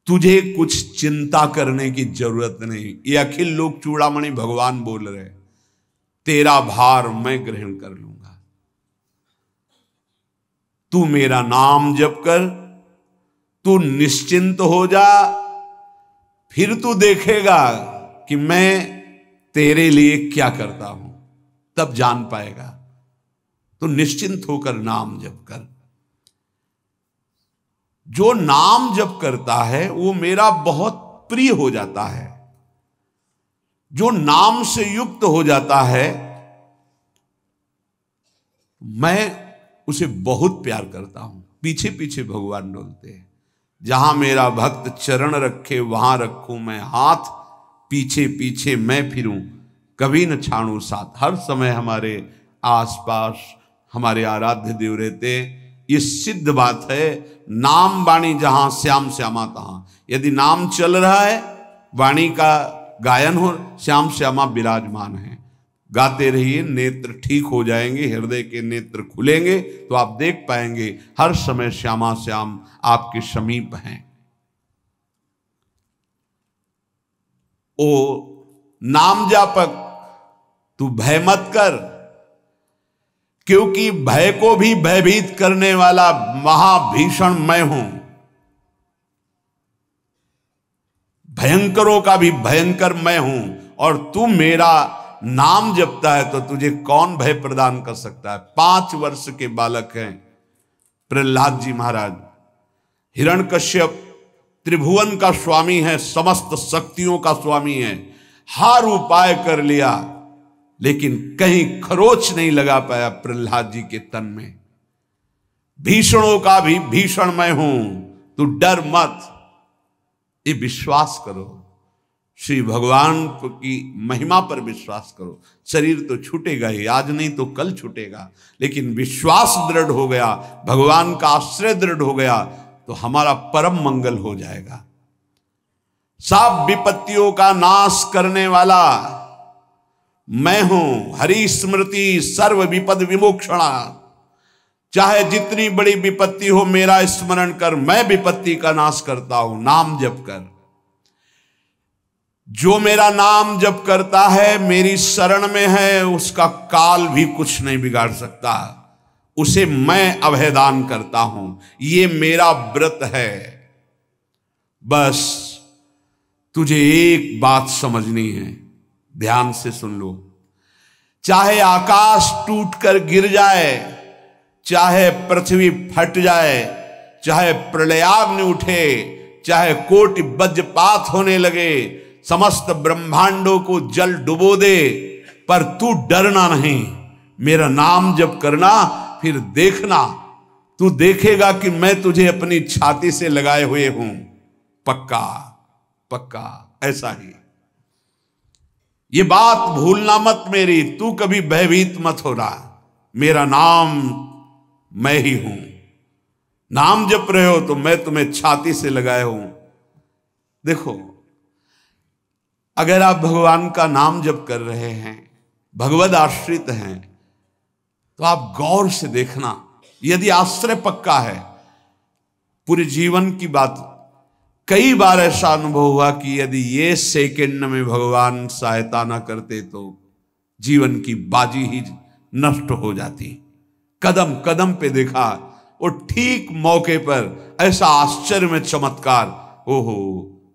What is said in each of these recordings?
तुझे कुछ चिंता करने की जरूरत नहीं। ये अखिल लोक चूड़ामणि भगवान बोल रहे, तेरा भार मैं ग्रहण कर लूंगा। तू मेरा नाम जप कर, तू निश्चिंत हो जा, फिर तू देखेगा कि मैं तेरे लिए क्या करता हूं, तब जान पाएगा। तो निश्चिंत होकर नाम जप कर। जो नाम जप करता है वो मेरा बहुत प्रिय हो जाता है। जो नाम से युक्त हो जाता है मैं उसे बहुत प्यार करता हूं। पीछे पीछे भगवान डोलते हैं। जहां मेरा भक्त चरण रखे वहां रखूं मैं हाथ, पीछे पीछे मैं फिरूं कभी न छाड़ू साथ। हर समय हमारे आसपास हमारे आराध्य देव रहते। ये सिद्ध बात है। नाम वाणी जहां श्याम श्यामा तहां। यदि नाम चल रहा है, वाणी का गायन हो, श्याम श्यामा विराजमान है। गाते रहिए, नेत्र ठीक हो जाएंगे, हृदय के नेत्र खुलेंगे तो आप देख पाएंगे हर समय श्यामा श्याम आपके समीप हैं। ओ नाम जापक, तू भय मत कर, क्योंकि भय को भी भयभीत करने वाला महाभीषण मैं हूं। भयंकरों का भी भयंकर मैं हूं। और तू मेरा नाम जपता है तो तुझे कौन भय प्रदान कर सकता है। 5 वर्ष के बालक हैं प्रहलाद जी महाराज। हिरण्यकश्यप त्रिभुवन का स्वामी है, समस्त शक्तियों का स्वामी है। हर उपाय कर लिया लेकिन कहीं खरोच नहीं लगा पाया प्रहलाद जी के तन में। भीषणों का भी भीषण मैं हूं, तू डर मत। ये विश्वास करो, श्री भगवान की महिमा पर विश्वास करो। शरीर तो छूटेगा ही, आज नहीं तो कल छूटेगा, लेकिन विश्वास दृढ़ हो गया, भगवान का आश्रय दृढ़ हो गया तो हमारा परम मंगल हो जाएगा। सब विपत्तियों का नाश करने वाला मैं हूं। हरि स्मृति सर्व विपद विमोक्षणा। चाहे जितनी बड़ी विपत्ति हो मेरा स्मरण कर, मैं विपत्ति का नाश करता हूं। नाम जप कर। जो मेरा नाम जप करता है, मेरी शरण में है, उसका काल भी कुछ नहीं बिगाड़ सकता। उसे मैं अभयदान करता हूं। ये मेरा व्रत है। बस तुझे एक बात समझनी है, ध्यान से सुन लो। चाहे आकाश टूटकर गिर जाए, चाहे पृथ्वी फट जाए, चाहे प्रलयाग्नि उठे, चाहे कोटि वज्रपात होने लगे, समस्त ब्रह्मांडों को जल डुबो दे, पर तू डरना नहीं। मेरा नाम जप करना, फिर देखना, तू देखेगा कि मैं तुझे अपनी छाती से लगाए हुए हूं। पक्का पक्का ऐसा ही। ये बात भूलना मत मेरी। तू कभी भयभीत मत हो रहा। मेरा नाम मैं ही हूं। नाम जप रहे हो तो मैं तुम्हें छाती से लगाए हूं। देखो, अगर आप भगवान का नाम जप कर रहे हैं, भगवद आश्रित हैं, तो आप गौर से देखना। यदि आश्रय पक्का है, पूरे जीवन की बात, कई बार ऐसा अनुभव हुआ कि यदि ये सेकंड में भगवान सहायता ना करते तो जीवन की बाजी ही नष्ट हो जाती। कदम कदम पे देखा, और ठीक मौके पर ऐसा आश्चर्य में चमत्कार, ओहो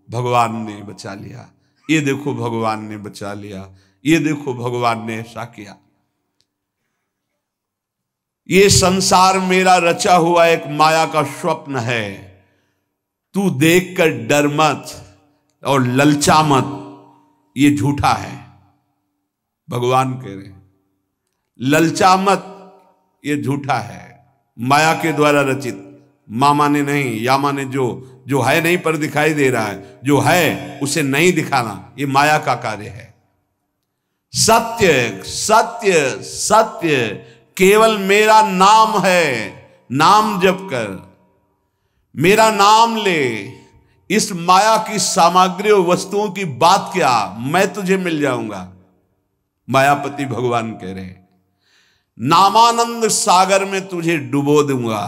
भगवान ने बचा लिया, ये देखो भगवान ने बचा लिया, ये देखो भगवान ने ऐसा किया। ये संसार मेरा रचा हुआ एक माया का स्वप्न है। तू देखकर डर मत और ललचा मत, ये झूठा है। भगवान कह रहे हैं ललचा मत, ये झूठा है, माया के द्वारा रचित। मामा ने नहीं, यामा ने जो है नहीं पर दिखाई दे रहा है, जो है उसे नहीं दिखाना, ये माया का कार्य है। सत्य सत्य सत्य केवल मेरा नाम है। नाम जप कर, मेरा नाम ले। इस माया की सामग्री और वस्तुओं की बात क्या, मैं तुझे मिल जाऊंगा। मायापति भगवान कह रहे हैं नामानंद सागर में तुझे डुबो दूंगा।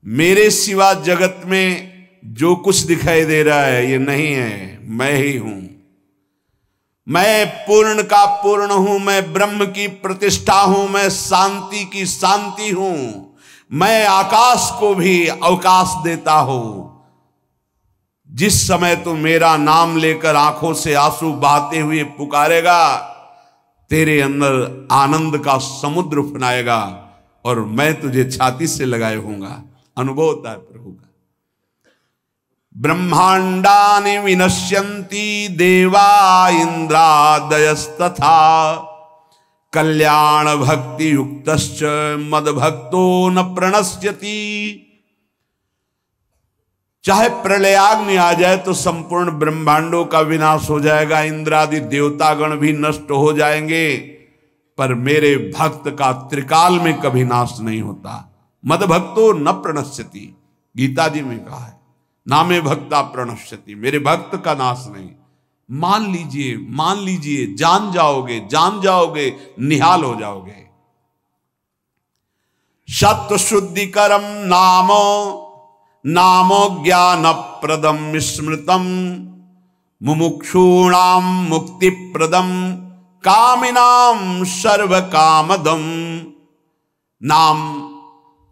मेरे सिवा जगत में जो कुछ दिखाई दे रहा है ये नहीं है, मैं ही हूं। मैं पूर्ण का पूर्ण हूं, मैं ब्रह्म की प्रतिष्ठा हूं, मैं शांति की शांति हूं, मैं आकाश को भी अवकाश देता हूं। जिस समय तू मेरा नाम लेकर आंखों से आंसू बहाते हुए पुकारेगा, तेरे अंदर आनंद का समुद्र उफनाएगा और मैं तुझे छाती से लगाए होऊंगा। अनुभव होता है प्रभु का। ब्रह्मांडानि विनश्यन्ति देवा इंद्रादयस्तथा कल्याण भक्ति युक्तश्च मद भक्तो न प्रणश्यति। चाहे प्रलयाग्नि आ जाए तो संपूर्ण ब्रह्मांडों का विनाश हो जाएगा, इंद्रादि देवतागण भी नष्ट हो जाएंगे, पर मेरे भक्त का त्रिकाल में कभी नाश नहीं होता। मद भक्तो न प्रणश्यति, गीता जी में कहा है, नामे भक्ता प्रणश्यति, मेरे भक्त का नाश नहीं। मान लीजिए, मान लीजिए, जान जाओगे, निहाल हो जाओगे। सत्व शुद्धिकरम नामो ज्ञान प्रदम स्मृतम मुमुक्षूणाम मुक्ति प्रदम कामिनाम सर्व कामदम। नाम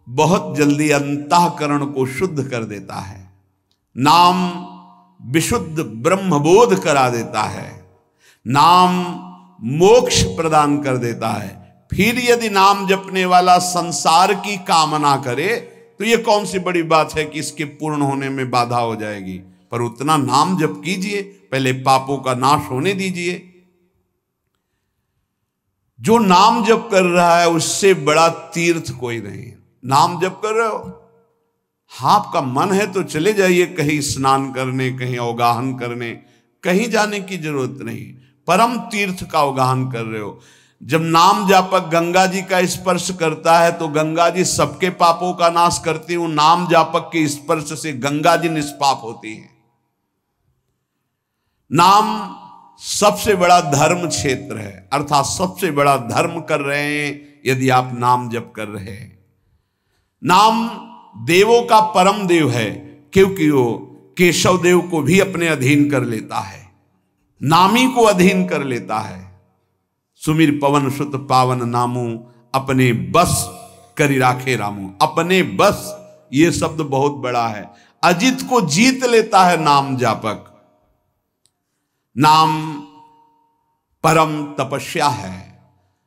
बहुत जल्दी अंतःकरण को शुद्ध कर देता है। नाम विशुद्ध ब्रह्मबोध करा देता है। नाम मोक्ष प्रदान कर देता है। फिर यदि नाम जपने वाला संसार की कामना करे तो ये कौन सी बड़ी बात है कि इसके पूर्ण होने में बाधा हो जाएगी। पर उतना नाम जप कीजिए, पहले पापों का नाश होने दीजिए। जो नाम जप कर रहा है उससे बड़ा तीर्थ कोई नहीं। नाम जप कर रहे हो, हाँ आपका मन है तो चले जाइए कहीं स्नान करने, कहीं अवगाहन करने, कहीं जाने की जरूरत नहीं। परम तीर्थ का अवगाहन कर रहे हो। जब नाम जापक गंगा जी का स्पर्श करता है तो गंगा जी सबके पापों का नाश करती हूं। नाम जापक के स्पर्श से गंगा जी निष्पाप होती हैं। नाम सबसे बड़ा धर्म क्षेत्र है, अर्थात सबसे बड़ा धर्म कर रहे हैं यदि आप नाम जप कर रहे हैं। नाम देवों का परम देव है, क्योंकि वो केशव देव को भी अपने अधीन कर लेता है, नामी को अधीन कर लेता है। सुमिर पवन सुत पावन नामू अपने बस करी राखे रामू। अपने बस, ये शब्द बहुत बड़ा है। अजित को जीत लेता है नाम जापक। नाम परम तपस्या है।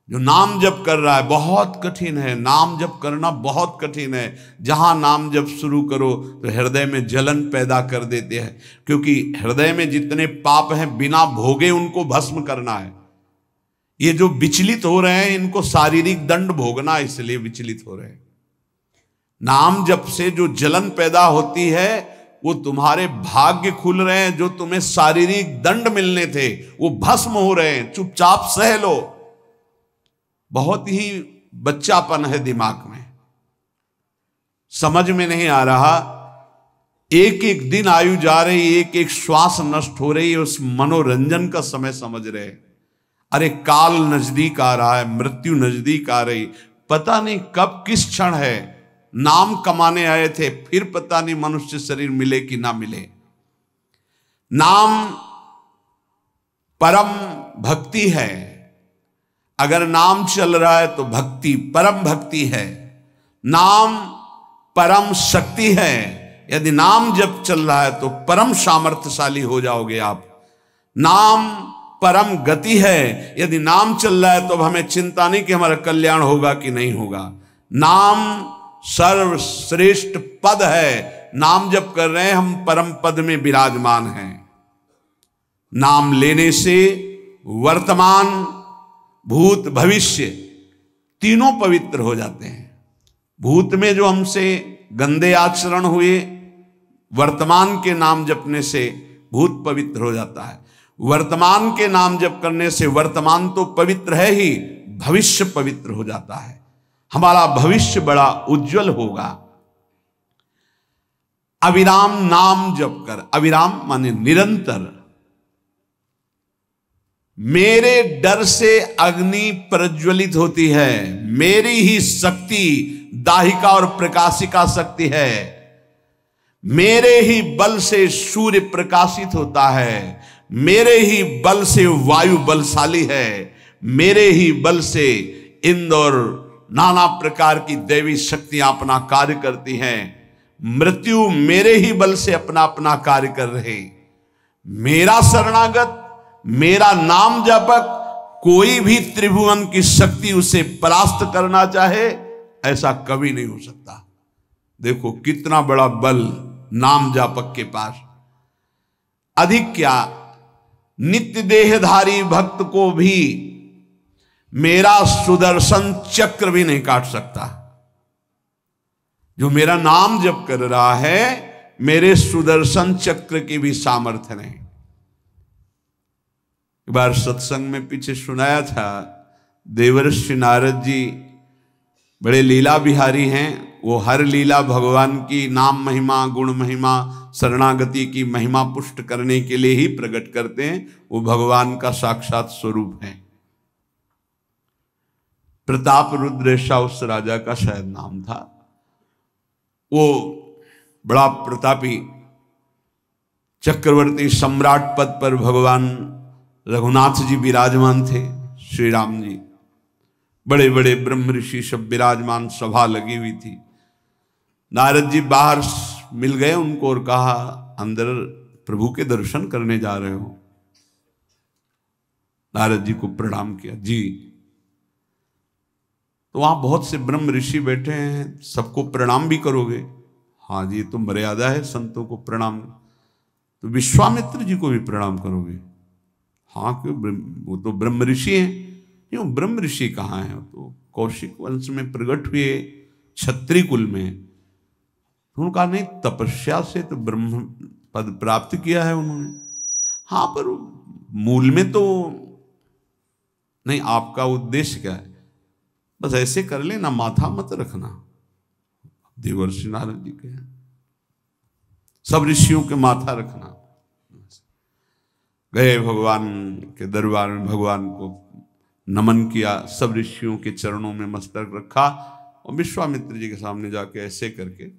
जो नाम जप कर रहा है बहुत कठिन है, नाम जप करना बहुत कठिन है। जहां नाम जप शुरू करो तो हृदय में जलन पैदा कर देते हैं, क्योंकि हृदय में जितने पाप हैं बिना भोगे उनको भस्म करना है। ये जो विचलित हो रहे हैं इनको शारीरिक दंड भोगना, इसलिए विचलित हो रहे हैं। नाम जप से जो जलन पैदा होती है वो तुम्हारे भाग्य खुल रहे हैं। जो तुम्हें शारीरिक दंड मिलने थे वो भस्म हो रहे हैं। चुपचाप सह लो। बहुत ही बच्चापन है दिमाग में, समझ में नहीं आ रहा। एक एक दिन आयु जा रही, एक एक श्वास नष्ट हो रही है, उस मनोरंजन का समय समझ रहे। अरे काल नजदीक आ रहा है, मृत्यु नजदीक आ रही, पता नहीं कब किस क्षण है। नाम कमाने आए थे, फिर पता नहीं मनुष्य शरीर मिले कि ना मिले। नाम परम भक्ति है। अगर नाम चल रहा है तो भक्ति परम भक्ति है। नाम परम शक्ति है। यदि नाम जब चल रहा है तो परम सामर्थ्यशाली हो जाओगे आप। नाम परम गति है। यदि नाम चल रहा है तो अब हमें चिंता नहीं कि हमारा कल्याण होगा कि नहीं होगा। नाम सर्वश्रेष्ठ पद है। नाम जप कर रहे हैं हम, परम पद में विराजमान हैं। नाम लेने से वर्तमान भूत भविष्य तीनों पवित्र हो जाते हैं। भूत में जो हमसे गंदे आचरण हुए, वर्तमान के नाम जपने से भूत पवित्र हो जाता है। वर्तमान के नाम जप करने से वर्तमान तो पवित्र है ही, भविष्य पवित्र हो जाता है। हमारा भविष्य बड़ा उज्जवल होगा। अविराम नाम जप कर, अविराम माने निरंतर। मेरे डर से अग्नि प्रज्वलित होती है, मेरी ही शक्ति दाहिका और प्रकाशिका शक्ति है। मेरे ही बल से सूर्य प्रकाशित होता है, मेरे ही बल से वायु बलशाली है, मेरे ही बल से इंद्र और नाना प्रकार की दैवी शक्तियां अपना कार्य करती हैं। मृत्यु मेरे ही बल से अपना अपना कार्य कर रहे। मेरा शरणागत, मेरा नाम जपक, कोई भी त्रिभुवन की शक्ति उसे परास्त करना चाहे ऐसा कभी नहीं हो सकता। देखो कितना बड़ा बल नाम जापक के पास। अधिक क्या, नित्य देहधारी भक्त को भी मेरा सुदर्शन चक्र भी नहीं काट सकता। जो मेरा नाम जप कर रहा है, मेरे सुदर्शन चक्र की भी सामर्थ्य नहीं। एक बार सत्संग में पीछे सुनाया था, देवर्षि नारद जी बड़े लीला बिहारी हैं। वो हर लीला भगवान की नाम महिमा, गुण महिमा, शरणागति की महिमा पुष्ट करने के लिए ही प्रकट करते हैं। वो भगवान का साक्षात स्वरूप है। प्रताप रुद्र ऐसा उस राजा का शायद नाम था। वो बड़ा प्रतापी चक्रवर्ती सम्राट पद पर भगवान रघुनाथ जी विराजमान थे। श्री राम जी, बड़े बड़े ब्रह्म ऋषि सब विराजमान, सभा लगी हुई थी। नारद जी बाहर मिल गए उनको और कहा, अंदर प्रभु के दर्शन करने जा रहे हो? नारद जी को प्रणाम किया। जी। तो वहां बहुत से ब्रह्म ऋषि बैठे हैं, सबको प्रणाम भी करोगे? हाँ जी, तो मर्यादा है संतों को प्रणाम। तो विश्वामित्र जी को भी प्रणाम करोगे? हाँ, क्यों, वो तो ब्रह्म ऋषि हैं। क्यों, ब्रह्म ऋषि कहाँ हैं? तो कौशिक वंश में प्रकट हुए, क्षत्रिय कुल में। तो उन्होंने कहा नहीं, तपस्या से तो ब्रह्म पद प्राप्त किया है उन्होंने। हाँ, पर मूल में तो नहीं। आपका उद्देश्य क्या है? बस ऐसे कर लेना, माथा मत रखना। देवर्षि नारद जी के हैं, सब ऋषियों के माथा रखना। गए भगवान के दरबार में, भगवान को नमन किया, सब ऋषियों के चरणों में मस्तक रखा और विश्वामित्र जी के सामने जाके ऐसे करके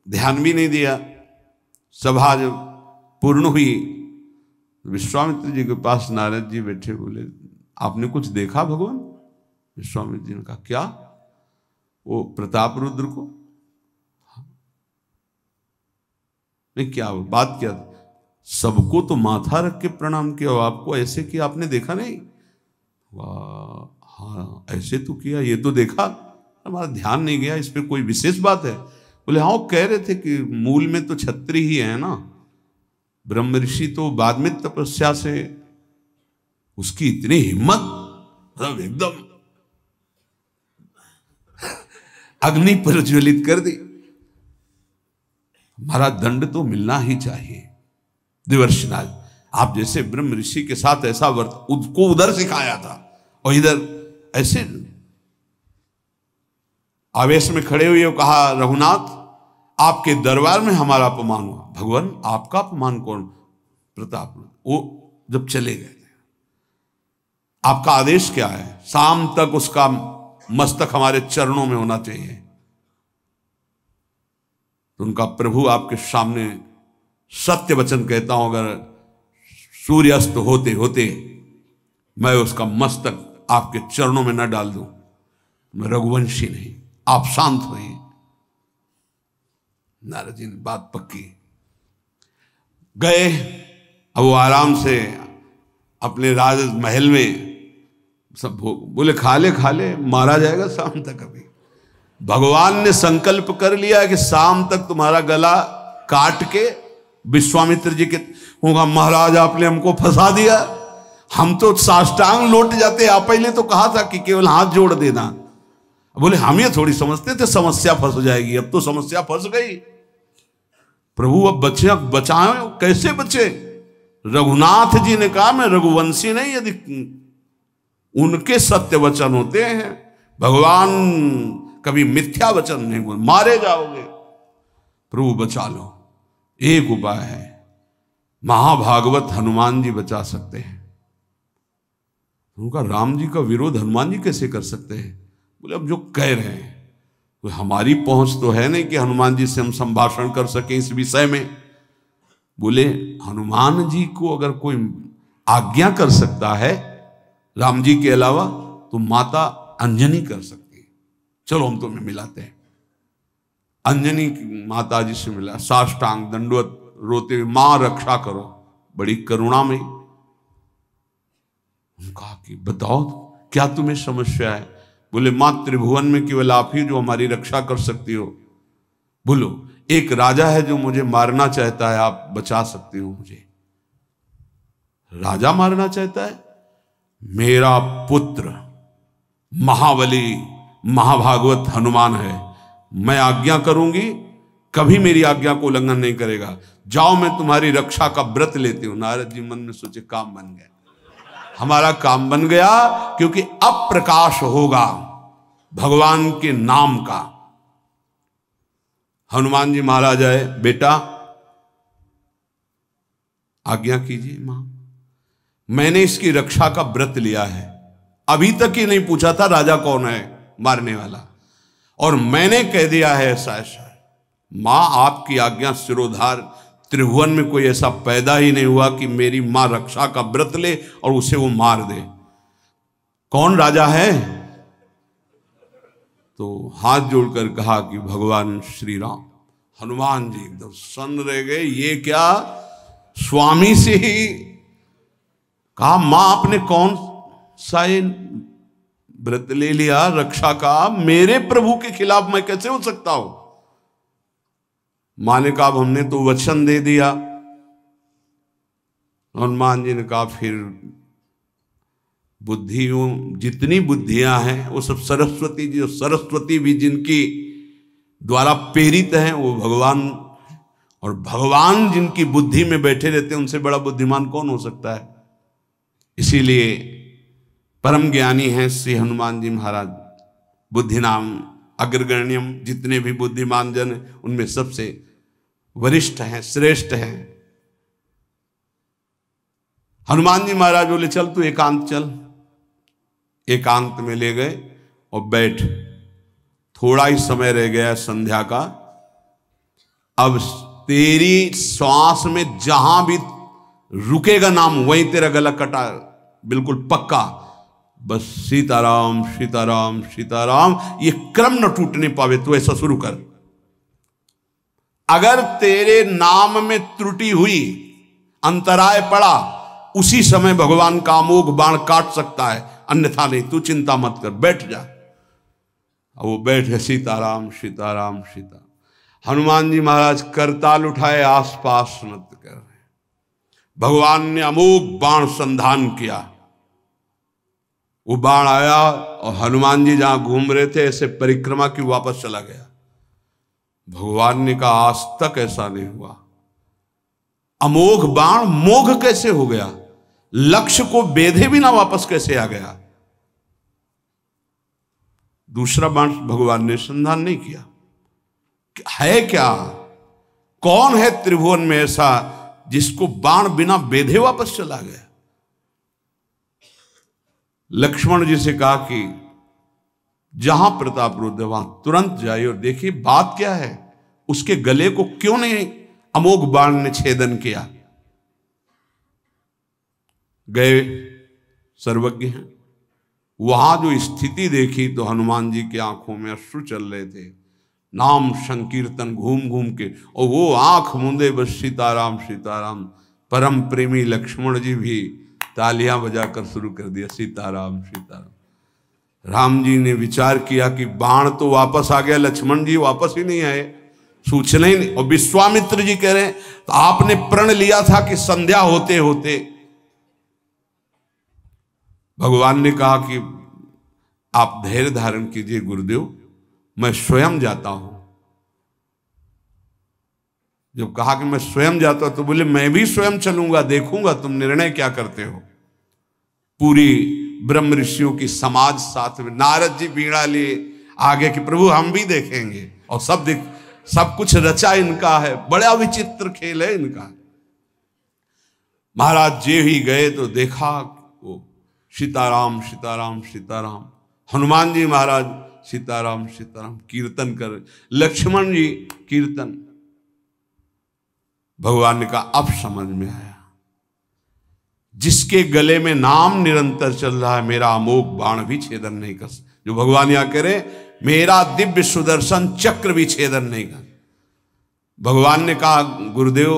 ध्यान भी नहीं दिया। सभा जब पूर्ण हुई, विश्वामित्र जी के पास नारद जी बैठे, बोले आपने कुछ देखा भगवान? विश्वामित्र जी ने कहा क्या? वो प्रताप रुद्र को? नहीं, क्या बात क्या? सबको तो माथा रख के प्रणाम किया, आपको ऐसे किया, आपने देखा नहीं? वाह, हाँ ऐसे तो किया, ये तो देखा, हमारा ध्यान नहीं गया, इस पे कोई विशेष बात है? बोले हाँ, वो कह रहे थे कि मूल में तो क्षत्रिय ही है ना, ब्रह्म ऋषि तो बाद में तपस्या से, उसकी इतनी हिम्मत, मतलब एकदम अग्नि प्रज्वलित कर दी। हमारा दंड तो मिलना ही चाहिए। देवर्षिनाथ, आप जैसे ब्रह्म ऋषि के साथ ऐसा वर्त उसको उधर सिखाया था और इधर ऐसे आवेश में खड़े हुए कहा, रघुनाथ आपके दरबार में हमारा अपमान हुआ। भगवान आपका अपमान कौन? प्रताप। वो जब चले गए, आपका आदेश क्या है? शाम तक उसका मस्तक हमारे चरणों में होना चाहिए। तो उनका प्रभु आपके सामने सत्य वचन कहता हूं, अगर सूर्यास्त होते होते मैं उसका मस्तक आपके चरणों में न डाल दूं, मैं रघुवंशी नहीं। आप शांत होइए। नारद जी ने बात पक्की। गए, अब वो आराम से अपने राज महल में सब बोले खा ले, मारा जाएगा शाम तक। अभी भगवान ने संकल्प कर लिया कि शाम तक तुम्हारा गला काट के विश्वामित्र जी के होगा, महाराज आपने हमको फंसा दिया, हम तो साष्टांग लौट जाते। आप पहले तो कहा था कि केवल हाथ जोड़ देना। बोले हम ये थोड़ी समझते थे समस्या फंस जाएगी, अब तो समस्या फंस गई। प्रभु अब बचे, बचाए कैसे बचे? रघुनाथ जी ने कहा मैं रघुवंशी नहीं, यदि उनके सत्य वचन होते हैं, भगवान कभी मिथ्या वचन नहीं बोल, मारे जाओगे। प्रभु बचा लो। एक उपाय है, महाभागवत हनुमान जी बचा सकते हैं। उनका राम जी का विरोध हनुमान जी कैसे कर सकते हैं? बोले अब जो कह रहे हैं कोई हमारी पहुंच तो है नहीं कि हनुमान जी से हम संभाषण कर सकें इस विषय में। बोले हनुमान जी को अगर कोई आज्ञा कर सकता है राम जी के अलावा तो माता अंजनी कर सकती है, चलो हम तुम्हें मिलाते हैं। अंजनी माता जी से मिला, साष्टांग दंडवत रोते हुए, मां रक्षा करो, बड़ी करुणा में। कहा कि बताओ क्या तुम्हें समस्या है? बोले मां त्रिभुवन में केवल आप ही जो हमारी रक्षा कर सकती हो। बोलो एक राजा है जो मुझे मारना चाहता है, आप बचा सकते हो मुझे? राजा मारना चाहता है? मेरा पुत्र महाबली महाभागवत हनुमान है, मैं आज्ञा करूंगी कभी मेरी आज्ञा को उल्लंघन नहीं करेगा, जाओ मैं तुम्हारी रक्षा का व्रत लेती हूं। नारद जी मन में सोचे काम बन गया, हमारा काम बन गया, क्योंकि अब प्रकाश होगा भगवान के नाम का। हनुमान जी महाराज आए, बेटा आज्ञा कीजिए मां, मैंने इसकी रक्षा का व्रत लिया है, अभी तक ही नहीं पूछा था राजा कौन है मारने वाला, और मैंने कह दिया है ऐसा ऐसा। मां आपकी आज्ञा सिरोधार, त्रिभुवन में कोई ऐसा पैदा ही नहीं हुआ कि मेरी मां रक्षा का व्रत ले और उसे वो मार दे। कौन राजा है? तो हाथ जोड़कर कहा कि भगवान श्री राम। हनुमान जी एकदम सन्न रह गए, ये क्या? स्वामी से ही कहा मां आपने कौन सा व्रत ले लिया रक्षा का? मेरे प्रभु के खिलाफ मैं कैसे हो सकता हूं? मां ने कहा हमने तो वचन दे दिया। हनुमान जी ने कहा फिर बुद्धियों जितनी बुद्धियां हैं वो सब सरस्वती जी, सरस्वती भी जिनकी द्वारा प्रेरित हैं वो भगवान, और भगवान जिनकी बुद्धि में बैठे रहते हैं उनसे बड़ा बुद्धिमान कौन हो सकता है? इसीलिए परम ज्ञानी हैं श्री हनुमान जी महाराज, बुद्धि नाम अग्रगण्यम, जितने भी बुद्धिमान जन उनमें सबसे वरिष्ठ हैं, श्रेष्ठ हैं। हनुमान जी महाराज बोले चल तू एकांत चल। एकांत में ले गए और बैठ, थोड़ा ही समय रह गया संध्या का, अब तेरी श्वास में जहां भी रुकेगा नाम वहीं तेरा गला कटा, बिल्कुल पक्का। बस सीताराम सीताराम सीताराम, ये क्रम न टूटने पावे, तो ऐसा शुरू कर। अगर तेरे नाम में त्रुटि हुई, अंतराय पड़ा, उसी समय भगवान का अमोघ बाण काट सकता है, अन्यथा नहीं। तू चिंता मत कर, बैठ जा। अब वो बैठे, सीताराम सीताराम सीता। हनुमान जी महाराज करताल उठाए, आसपास नृत्य कर रहे। भगवान ने अमोघ बाण संधान किया, वो बाण आया और हनुमान जी जहां घूम रहे थे ऐसे परिक्रमा की वापस चला गया। भगवान ने कहा आज तक ऐसा नहीं हुआ, अमोघ बाण मोघ कैसे हो गया? लक्ष्य को बेधे बिना वापस कैसे आ गया? दूसरा बाण भगवान ने संधान नहीं किया। है क्या? कौन है त्रिभुवन में ऐसा जिसको बाण बिना बेधे वापस चला गया? लक्ष्मण जी से कहा कि जहां प्रताप रुद्र वहां तुरंत जाइए और देखिए बात क्या है, उसके गले को क्यों नहीं अमोघ बाण ने छेदन किया। गए, सर्वज्ञ हैं। वहां जो स्थिति देखी तो हनुमान जी की आंखों में अश्रु चल रहे थे। नाम संकीर्तन घूम घूम के, और वो आंख मूंदे बस सीताराम सीताराम। परम प्रेमी लक्ष्मण जी भी तालियां बजाकर शुरू कर दिया, सीताराम सीताराम। राम जी ने विचार किया कि बाण तो वापस आ गया, लक्ष्मण जी वापस ही नहीं आए, सूचना ही नहीं। और विश्वामित्र जी कह रहे हैं तो आपने प्रण लिया था कि संध्या होते होते। भगवान ने कहा कि आप धैर्य धारण कीजिए गुरुदेव, मैं स्वयं जाता हूं। जब कहा कि मैं स्वयं जाता हूं तो बोले मैं भी स्वयं चलूंगा, देखूंगा तुम निर्णय क्या करते हो। पूरी ब्रह्म ऋषियों की समाज साथ में, नारद जी बीड़ा लिए आगे कि प्रभु हम भी देखेंगे, और सब कुछ रचा इनका है, बड़ा विचित्र खेल है इनका। महाराज जी ही गए तो देखा वो सीताराम सीताराम सीताराम। हनुमान जी महाराज सीताराम सीताराम कीर्तन कर, लक्ष्मण जी कीर्तन। भगवान ने कहा अब समझ में आया, जिसके गले में नाम निरंतर चल रहा है, मेरा अमोघ बाण भी छेदन नहीं कर सकता। जो भगवान यहां कह रहे, मेरा दिव्य सुदर्शन चक्र भी छेदन नहीं कर। भगवान ने कहा, गुरुदेव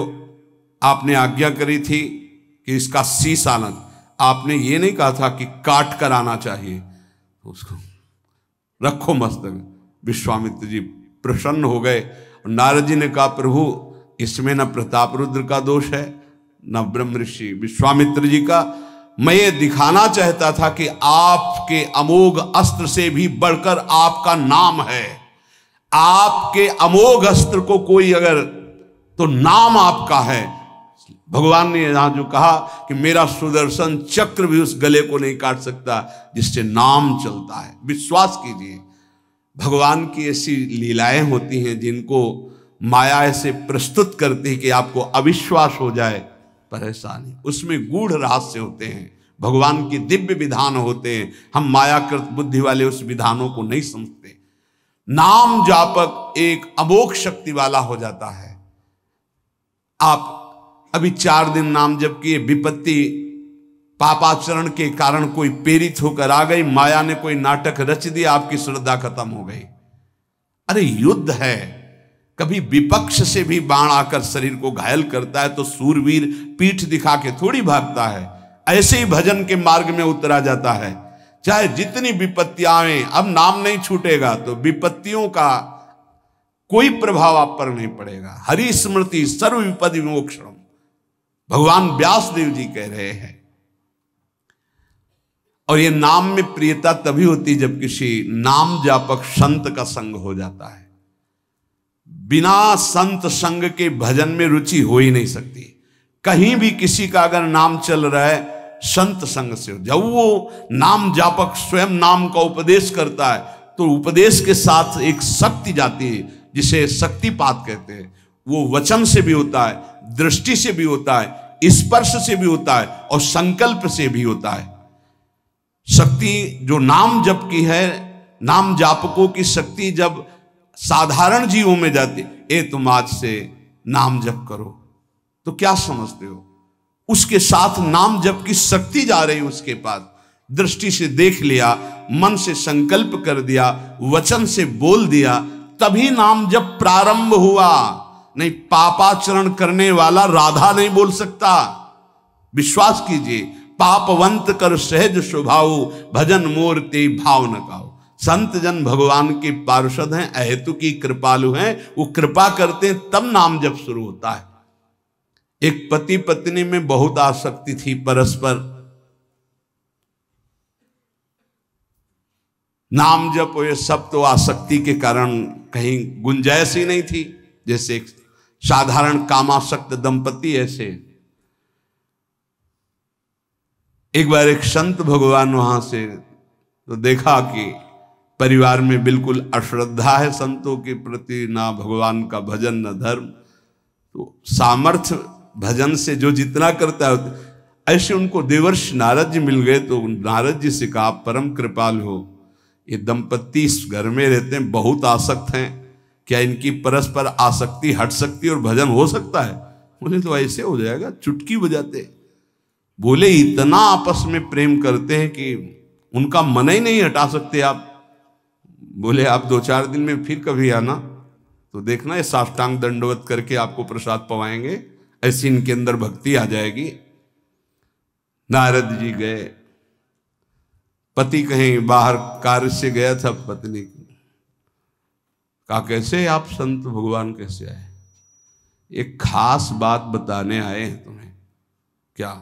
आपने आज्ञा करी थी कि इसका शीश आना, आपने ये नहीं कहा था कि काट कर आना चाहिए, उसको रखो मस्तक। विश्वामित्र जी प्रसन्न हो गए और नारद जी ने कहा, प्रभु इसमें न प्रताप रुद्र का दोष है न ब्रह्म ऋषि विश्वामित्र जी का। मैं ये दिखाना चाहता था कि आपके अमोघ अस्त्र से भी बढ़कर आपका नाम है। आपके अमोघ अस्त्र को कोई अगर, तो नाम आपका है। भगवान ने यहां जो कहा कि मेरा सुदर्शन चक्र भी उस गले को नहीं काट सकता जिससे नाम चलता है। विश्वास कीजिए, भगवान की ऐसी लीलाएं होती हैं जिनको माया ऐसे प्रस्तुत करती है कि आपको अविश्वास हो जाए, पर ऐसा नहीं। उसमें गूढ़ रहस्य होते हैं, भगवान के दिव्य विधान होते हैं। हम मायाकृत बुद्धि वाले उस विधानों को नहीं समझते। नाम जापक एक अमोघ शक्ति वाला हो जाता है। आप अभी 4 दिन नाम जप किए, विपत्ति पापाचरण के कारण कोई प्रेरित होकर आ गई, माया ने कोई नाटक रच दिया, आपकी श्रद्धा खत्म हो गई। अरे युद्ध है, कभी विपक्ष से भी बाण आकर शरीर को घायल करता है तो सूरवीर पीठ दिखा के थोड़ी भागता है। ऐसे ही भजन के मार्ग में उतरा जाता है, चाहे जितनी विपत्तियां आए। अब नाम नहीं छूटेगा तो विपत्तियों का कोई प्रभाव आप पर नहीं पड़ेगा। हरि स्मृति सर्व विपदि विमोक्षणम, भगवान व्यास देव जी कह रहे हैं। और ये नाम में प्रियता तभी होती जब किसी नाम जापक संत का संग हो जाता है। बिना संत संग के भजन में रुचि हो ही नहीं सकती। कहीं भी किसी का अगर नाम चल रहा है, संत संग से हो। जब वो नाम जापक स्वयं नाम का उपदेश करता है तो उपदेश के साथ एक शक्ति जाती है जिसे शक्तिपात कहते हैं। वो वचन से भी होता है, दृष्टि से भी होता है, स्पर्श से भी होता है और संकल्प से भी होता है। शक्ति जो नाम जप की है, नाम जापकों की शक्ति जब साधारण जीवों में जाती, ए तुम आज से नाम जप करो, तो क्या समझते हो? उसके साथ नाम जप की शक्ति जा रही उसके पास। दृष्टि से देख लिया, मन से संकल्प कर दिया, वचन से बोल दिया, तभी नाम जप प्रारंभ हुआ। नहीं, पापाचरण करने वाला राधा नहीं बोल सकता। विश्वास कीजिए, पापवंत कर सहज स्वभाव, भजन मोर ते भाव न गाओ। संत जन भगवान के पार्षद हैं, अहेतु की कृपालु हैं, वो कृपा करते हैं तब नाम जप शुरू होता है। एक पति पत्नी में बहुत आसक्ति थी परस्पर, नाम जप ये सब तो आसक्ति के कारण कहीं गुंजाइश ही नहीं थी। जैसे एक साधारण कामासक्त दंपति, ऐसे एक बार एक संत भगवान वहां से तो देखा कि परिवार में बिल्कुल अश्रद्धा है संतों के प्रति, ना भगवान का भजन न धर्म। तो सामर्थ्य भजन से जो जितना करता है, ऐसे उनको देवर्षि नारद जी मिल गए। तो नारद जी से कहा, परम कृपाल हो, ये दंपत्ति इस घर में रहते हैं, बहुत आसक्त हैं, क्या इनकी परस्पर आसक्ति हट सकती है और भजन हो सकता है? बोले तो ऐसे हो जाएगा, चुटकी बजाते। बोले इतना आपस में प्रेम करते हैं कि उनका मन ही नहीं हटा सकते आप। बोले आप 2-4 दिन में फिर कभी आना तो देखना, ये साष्टांग दंडवत करके आपको प्रसाद पवाएंगे, ऐसी इनके अंदर भक्ति आ जाएगी। नारद जी गए, पति कहीं बाहर कार्य से गया था, पत्नी कहा कैसे आप संत भगवान कैसे आए? एक खास बात बताने आए हैं तुम्हें। क्या?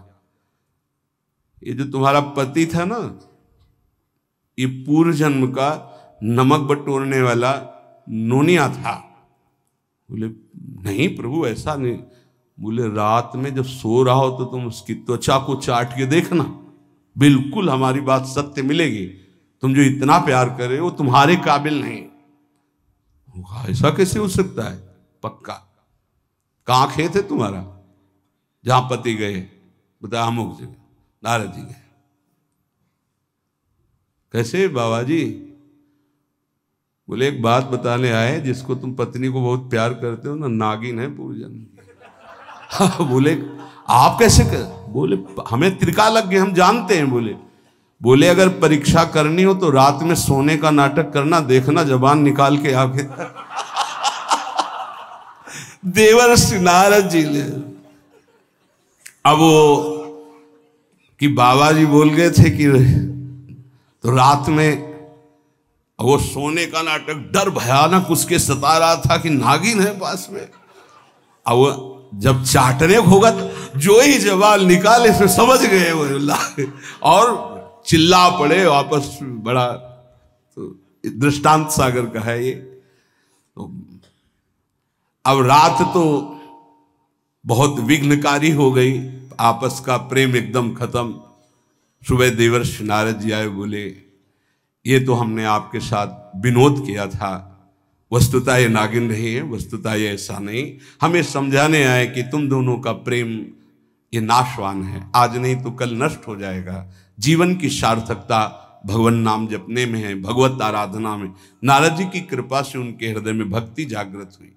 ये जो तुम्हारा पति था ना, ये पूर्व जन्म का नमक बटोरने वाला नोनिया था। बोले नहीं प्रभु ऐसा नहीं। बोले रात में जब सो रहा हो तो तुम उसकी त्वचा को चाट के देखना, बिल्कुल हमारी बात सत्य मिलेगी। तुम जो इतना प्यार कर रहे हो तुम्हारे काबिल नहीं। ऐसा कैसे हो सकता है? पक्का। कहाँ खेत है तुम्हारा जहां पति गए? बता अमुक जगह। नारद जी गए। कैसे बाबा जी? बोले एक बात बताने आए, जिसको तुम पत्नी को बहुत प्यार करते हो ना, नागिन है पूजन। बोले आप कैसे कर? बोले हमें त्रिका लग गए, हम जानते हैं। बोले अगर परीक्षा करनी हो तो रात में सोने का नाटक करना, देखना जबान निकाल के आगे। देवर्षि नारद जी ने अब वो कि बाबा जी बोल गए थे कि तो रात में वो सोने का नाटक, डर भयानक उसके सता रहा था कि नागिन है पास में। अब वो जब चाटने होगा तो जो ही जवाब निकाले फिर समझ गए वो, और चिल्ला पड़े वापस। बड़ा तो दृष्टांत सागर का है ये। तो अब रात तो बहुत विघ्नकारी हो गई, आपस का प्रेम एकदम खत्म। सुबह देवर्षि नारद जी आए, बोले ये तो हमने आपके साथ विनोद किया था, वस्तुतः ये नागिन रही है, वस्तुतः ये ऐसा नहीं। हमें समझाने आए कि तुम दोनों का प्रेम ये नाशवान है, आज नहीं तो कल नष्ट हो जाएगा। जीवन की सार्थकता भगवान नाम जपने में है, भगवत आराधना में। नारद जी की कृपा से उनके हृदय में भक्ति जागृत हुई।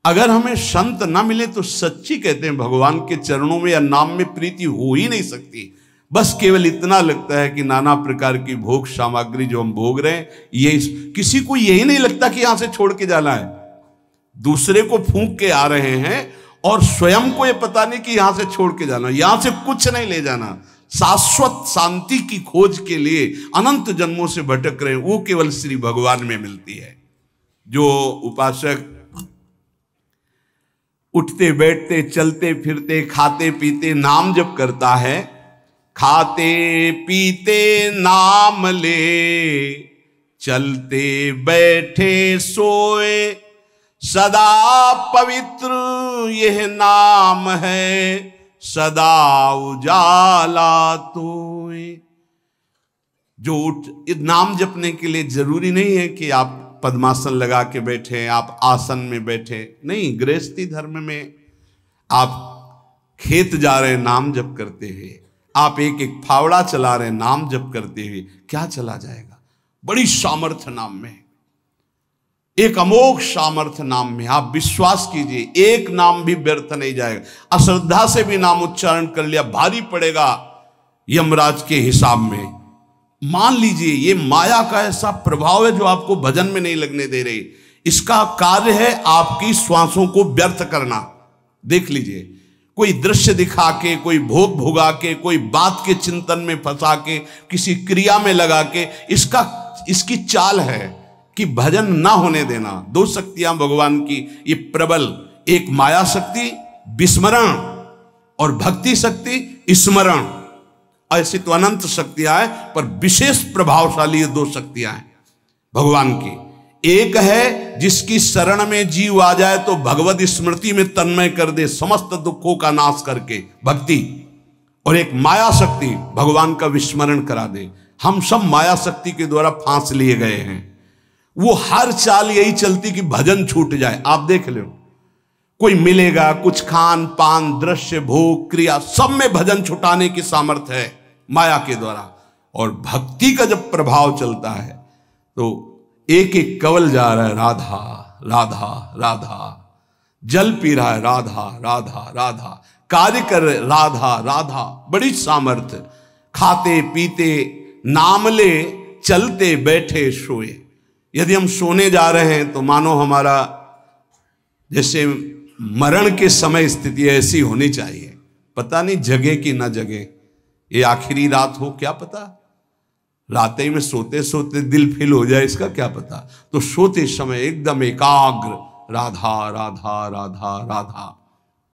अगर हमें संत ना मिले तो सच्ची कहते हैं भगवान के चरणों में या नाम में प्रीति हो ही नहीं सकती। बस केवल इतना लगता है कि नाना प्रकार की भोग सामग्री जो हम भोग रहे हैं, ये किसी को यही नहीं लगता कि यहां से छोड़ के जाना है। दूसरे को फूंक के आ रहे हैं और स्वयं को ये पता नहीं कि यहां से छोड़ के जाना, यहां से कुछ नहीं ले जाना। शाश्वत शांति की खोज के लिए अनंत जन्मों से भटक रहे हैं, वो केवल श्री भगवान में मिलती है। जो उपासक उठते बैठते चलते फिरते खाते पीते नाम जप करता है, खाते पीते नाम ले, चलते बैठे सोए, सदा पवित्र यह नाम है, सदा उजाला तोए। जो नाम जपने के लिए जरूरी नहीं है कि आप पद्मासन लगा के बैठे, आप आसन में बैठे, नहीं। गृहस्थी धर्म में आप खेत जा रहे नाम जप करते हुए, आप एक एक फावड़ा चला रहे नाम जप करते हुए, क्या चला जाएगा? बड़ी सामर्थ्य नाम में, एक अमोघ सामर्थ्य नाम में। आप विश्वास कीजिए, एक नाम भी व्यर्थ नहीं जाएगा। अश्रद्धा से भी नाम उच्चारण कर लिया, भारी पड़ेगा यमराज के हिसाब में। मान लीजिए ये माया का ऐसा प्रभाव है जो आपको भजन में नहीं लगने दे रही। इसका कार्य है आपकी श्वासों को व्यर्थ करना। देख लीजिए, कोई दृश्य दिखा के, कोई भोग भोगा के, कोई बात के चिंतन में फंसा के, किसी क्रिया में लगा के, इसकी चाल है कि भजन ना होने देना। दो शक्तियां भगवान की ये प्रबल, एक माया शक्ति विस्मरण और भक्ति शक्ति स्मरण। ऐसी तो अनंत शक्तियां हैं, पर विशेष प्रभावशाली ये दो शक्तियां हैं भगवान की। एक है जिसकी शरण में जीव आ जाए तो भगवत स्मृति में तन्मय कर दे, समस्त दुखों का नाश करके, भक्ति। और एक माया शक्ति भगवान का विस्मरण करा दे। हम सब माया शक्ति के द्वारा फांस लिए गए हैं। वो हर चाल यही चलती कि भजन छूट जाए। आप देख लो, कोई मिलेगा, कुछ खान पान दृश्य भोग क्रिया सब में भजन छुटाने की सामर्थ्य है माया के द्वारा। और भक्ति का जब प्रभाव चलता है तो एक एक कवल जा रहा है राधा राधा राधा, जल पी रहा है राधा राधा राधा, कार्य कर रहे राधा राधा, बड़ी सामर्थ्य। खाते पीते नाम ले, चलते बैठे सोए। यदि हम सोने जा रहे हैं तो मानो हमारा जैसे मरण के समय स्थिति ऐसी होनी चाहिए। पता नहीं जगे कि ना जगे, ये आखिरी रात हो, क्या पता। रात ही में सोते सोते दिल फील हो जाए, इसका क्या पता। तो सोते समय एकदम एकाग्र राधा राधा राधा राधा।